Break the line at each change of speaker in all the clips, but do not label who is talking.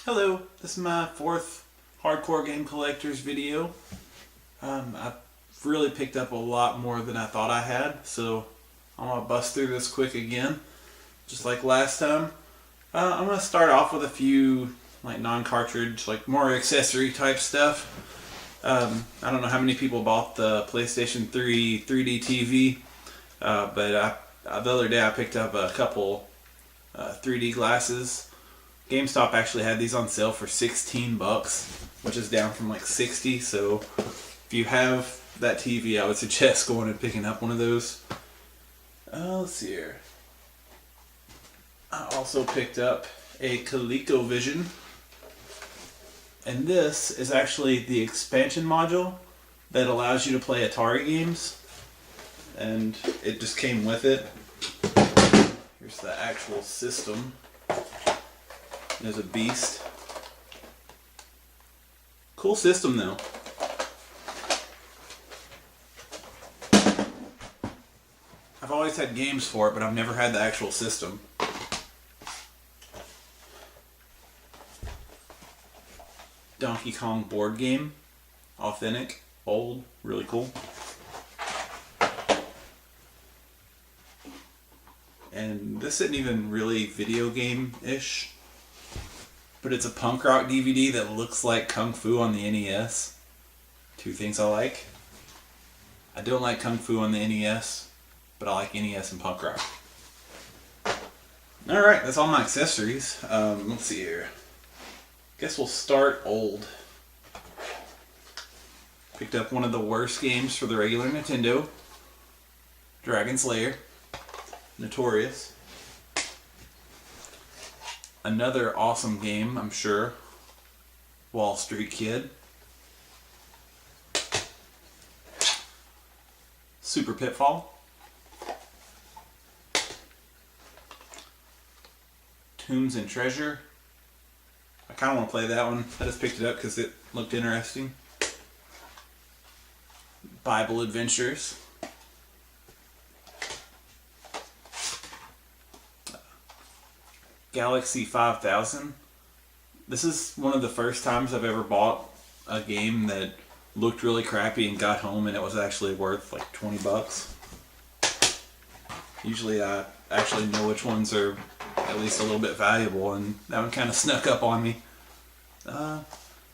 Hello, this is my fourth Hardcore Game Collectors video. I've really picked up a lot more than I thought I had, so I'm going to bust through this quick again, just like last time. I'm going to start off with a few like non-cartridge, like more accessory type stuff. I don't know how many people bought the PlayStation 3 3D TV, but the other day I picked up a couple 3D glasses. GameStop actually had these on sale for 16 bucks, which is down from like 60. So if you have that TV, I would suggest going and picking up one of those. Let's see here. I also picked up a ColecoVision, and this is actually the expansion module that allows you to play Atari games, and it just came with it. Here's the actual system. There's a beast. Cool system though. I've always had games for it, but I've never had the actual system. Donkey Kong board game. Authentic. Old. Really cool. And this isn't even really video game-ish, but it's a punk rock DVD that looks like Kung Fu on the NES. Two things I like. I don't like Kung Fu on the NES, but I like NES and punk rock. Alright, that's all my accessories. Let's see here. Guess we'll start old. Picked up one of the worst games for the regular Nintendo. Dragon Slayer. Notorious. Another awesome game, I'm sure. Wall Street Kid. Super Pitfall. Tombs and Treasure. I kind of want to play that one. I just picked it up because it looked interesting. Bible Adventures. Galaxy 5000. This is one of the first times I've ever bought a game that looked really crappy and got home and it was actually worth like 20 bucks. Usually I actually know which ones are at least a little bit valuable, and that one kind of snuck up on me.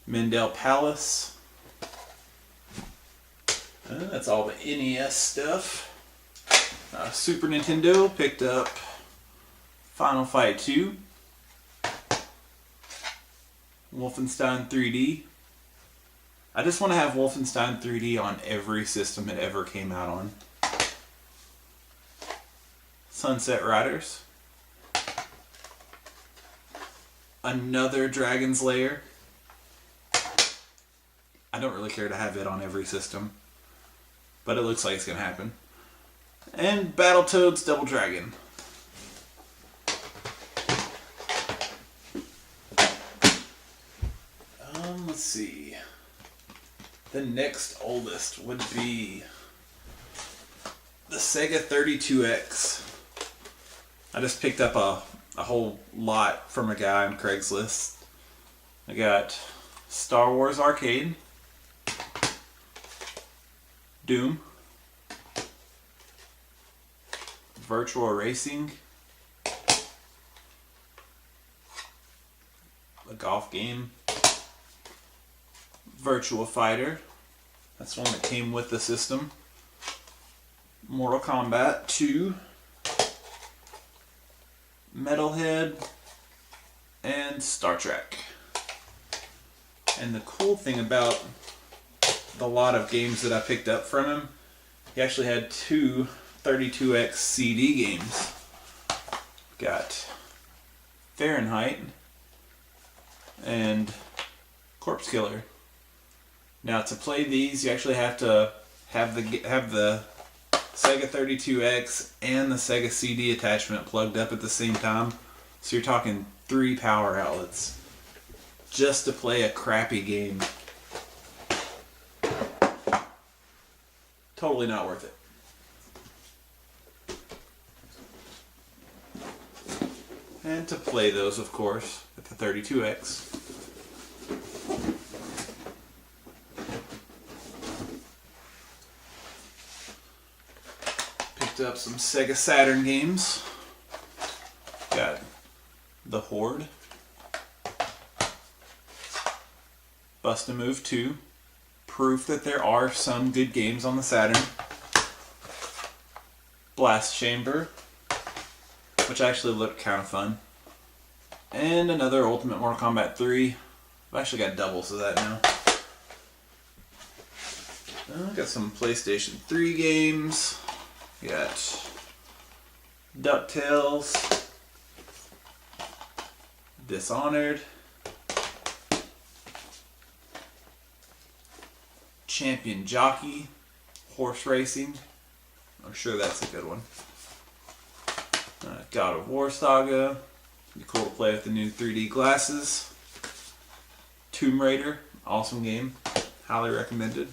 Mendel Palace. That's all the NES stuff. Super Nintendo, picked up Final Fight 2, Wolfenstein 3D. I just want to have Wolfenstein 3D on every system it ever came out on. Sunset Riders. Another Dragon's Lair. I don't really care to have it on every system, but it looks like it's going to happen. And Battletoads Double Dragon. Let's see. The next oldest would be the Sega 32X. I just picked up a whole lot from a guy on Craigslist. I got Star Wars Arcade, Doom, Virtual Racing, a golf game, Virtua Fighter. That's one that came with the system. Mortal Kombat 2, Metalhead, and Star Trek. And the cool thing about the lot of games that I picked up from him, he actually had two 32X CD games. Got Fahrenheit and Corpse Killer. Now to play these, you actually have to have the Sega 32X and the Sega CD attachment plugged up at the same time. So you're talking 3 power outlets just to play a crappy game. Totally not worth it. And to play those, of course, at the 32X. picked up some Sega Saturn games. Got The Horde, Bust-A-Move 2, proof that there are some good games on the Saturn. Blast Chamber, which actually looked kind of fun. And another Ultimate Mortal Kombat 3. I've actually got doubles of that now. Got some PlayStation 3 games. Got DuckTales, Dishonored, Champion Jockey, horse racing. I'm sure that's a good one. God of War Saga. Be cool to play with the new 3D glasses. Tomb Raider, awesome game. Highly recommended.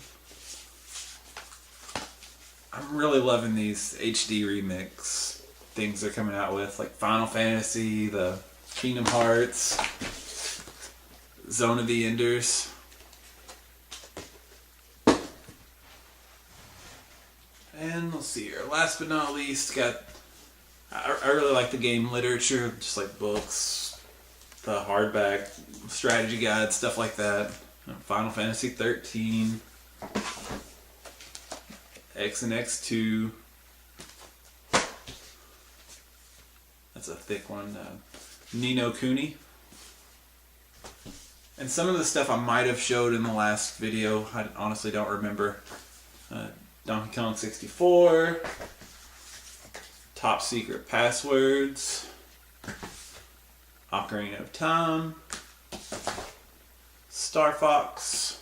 I'm really loving these HD remix things they're coming out with, like Final Fantasy, the Kingdom Hearts, Zone of the Enders. And let's see here. Last but not least, I really like the game literature, just like books, the hardback strategy guides, stuff like that. Final Fantasy 13, X and X2. That's a thick one. Ni no Kuni. And some of the stuff I might have showed in the last video, I honestly don't remember. Donkey Kong 64, Top Secret Passwords, Ocarina of Time, Star Fox.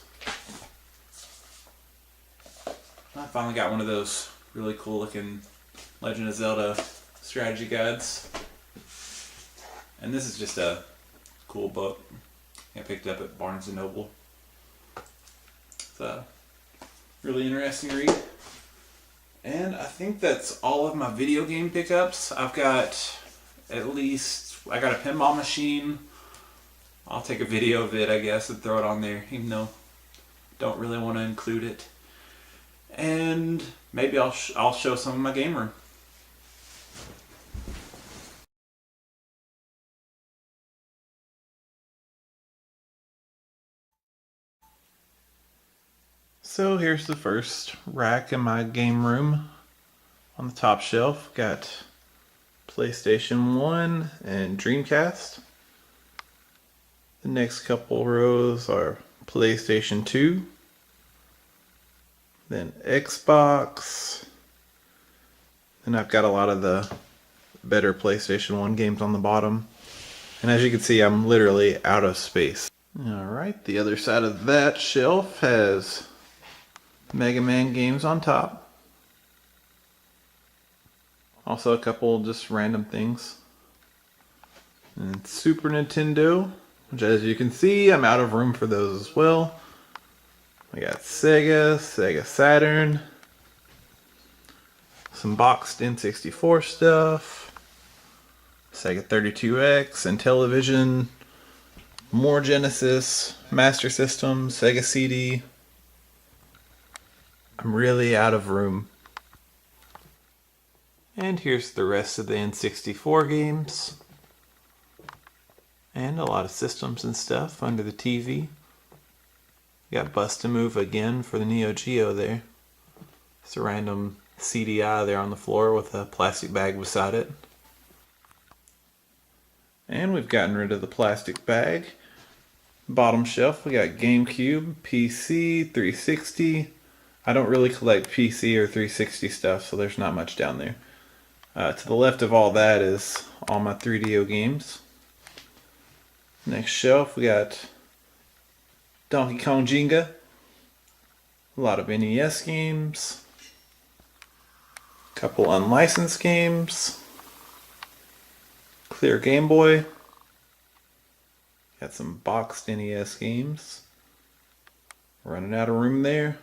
I finally got one of those really cool looking Legend of Zelda strategy guides. And this is just a cool book I picked up at Barnes & Noble. It's a really interesting read. And I think that's all of my video game pickups. I've got I got a pinball machine. I'll take a video of it, I guess, and throw it on there, even though I don't really want to include it. And maybe I'll show some of my game room. So here's the first rack in my game room. On the top shelf, got PlayStation 1 and Dreamcast. The next couple rows are PlayStation 2, then Xbox, and I've got a lot of the better PlayStation 1 games on the bottom. And as you can see, I'm literally out of space. Alright, the other side of that shelf has Mega Man games on top. Also a couple just random things. And Super Nintendo, which as you can see, I'm out of room for those as well. I got Sega Saturn, some boxed N64 stuff, Sega 32X, and Intellivision, more Genesis, Master System, Sega CD. I'm really out of room. And here's the rest of the N64 games. And a lot of systems and stuff under the TV. Got Bust-A-Move again for the Neo Geo there. It's a random CDI there on the floor with a plastic bag beside it. And we've gotten rid of the plastic bag. Bottom shelf, we got GameCube, PC, 360. I don't really collect PC or 360 stuff, so there's not much down there. To the left of all that is all my 3DO games. Next shelf, we got Donkey Kong Jenga. A lot of NES games. A couple unlicensed games. Clear Game Boy. Got some boxed NES games. Running out of room there.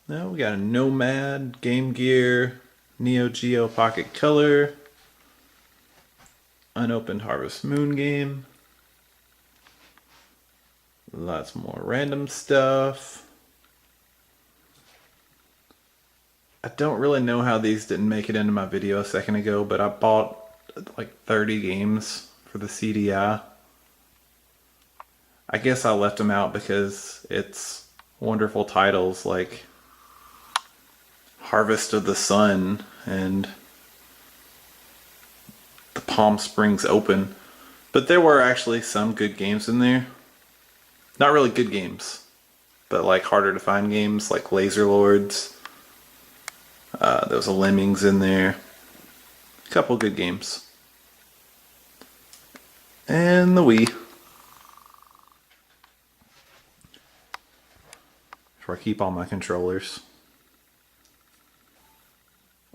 Now we got a Nomad, Game Gear, Neo Geo Pocket Color, unopened Harvest Moon game, lots more random stuff, I don't really know how these didn't make it into my video a second ago, but I bought like 30 games for the CDI. I guess I left them out because it's wonderful titles like Harvest of the Sun and the Palm Springs Open. But there were actually some good games in there. Not really good games, but like harder to find games like Laser Lords. There was a Lemmings in there. A couple good games. And the Wii. Where I keep all my controllers.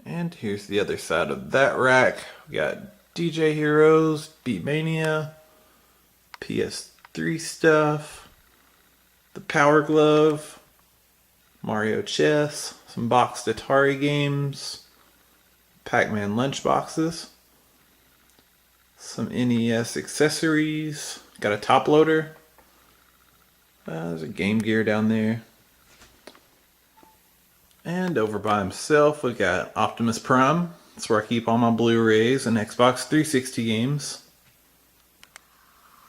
And here's the other side of that rack. We got DJ Heroes, Beatmania, PS3 stuff, the Power Glove, Mario Chess, some boxed Atari games, Pac-Man lunchboxes, some NES accessories, got a top loader, there's a Game Gear down there. And over by himself, we got Optimus Prime. That's where I keep all my Blu-rays and Xbox 360 games.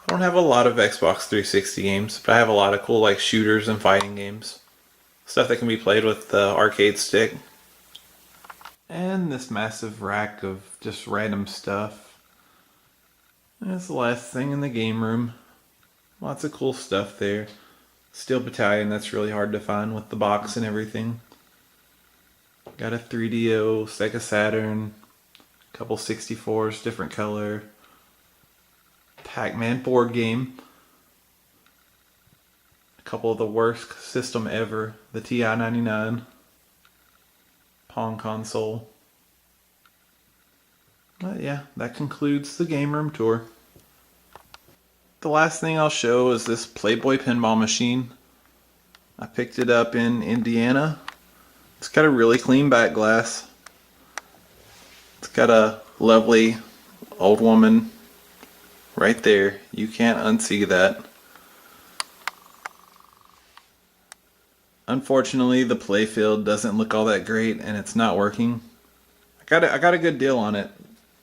I don't have a lot of Xbox 360 games, but I have a lot of cool like shooters and fighting games. Stuff that can be played with the arcade stick. And this massive rack of just random stuff. That's the last thing in the game room. Lots of cool stuff there. Steel Battalion, that's really hard to find with the box and everything. Got a 3DO, Sega Saturn, a couple 64s, different color. Pac-Man board game. A couple of the worst system ever, the TI-99. Pong console. But yeah, that concludes the game room tour. The last thing I'll show is this Playboy pinball machine. I picked it up in Indiana. It's got a really clean back glass. It's got a lovely old woman right there. You can't unsee that. Unfortunately, the playfield doesn't look all that great and it's not working. I got a good deal on it,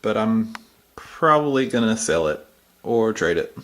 but I'm probably gonna sell it or trade it.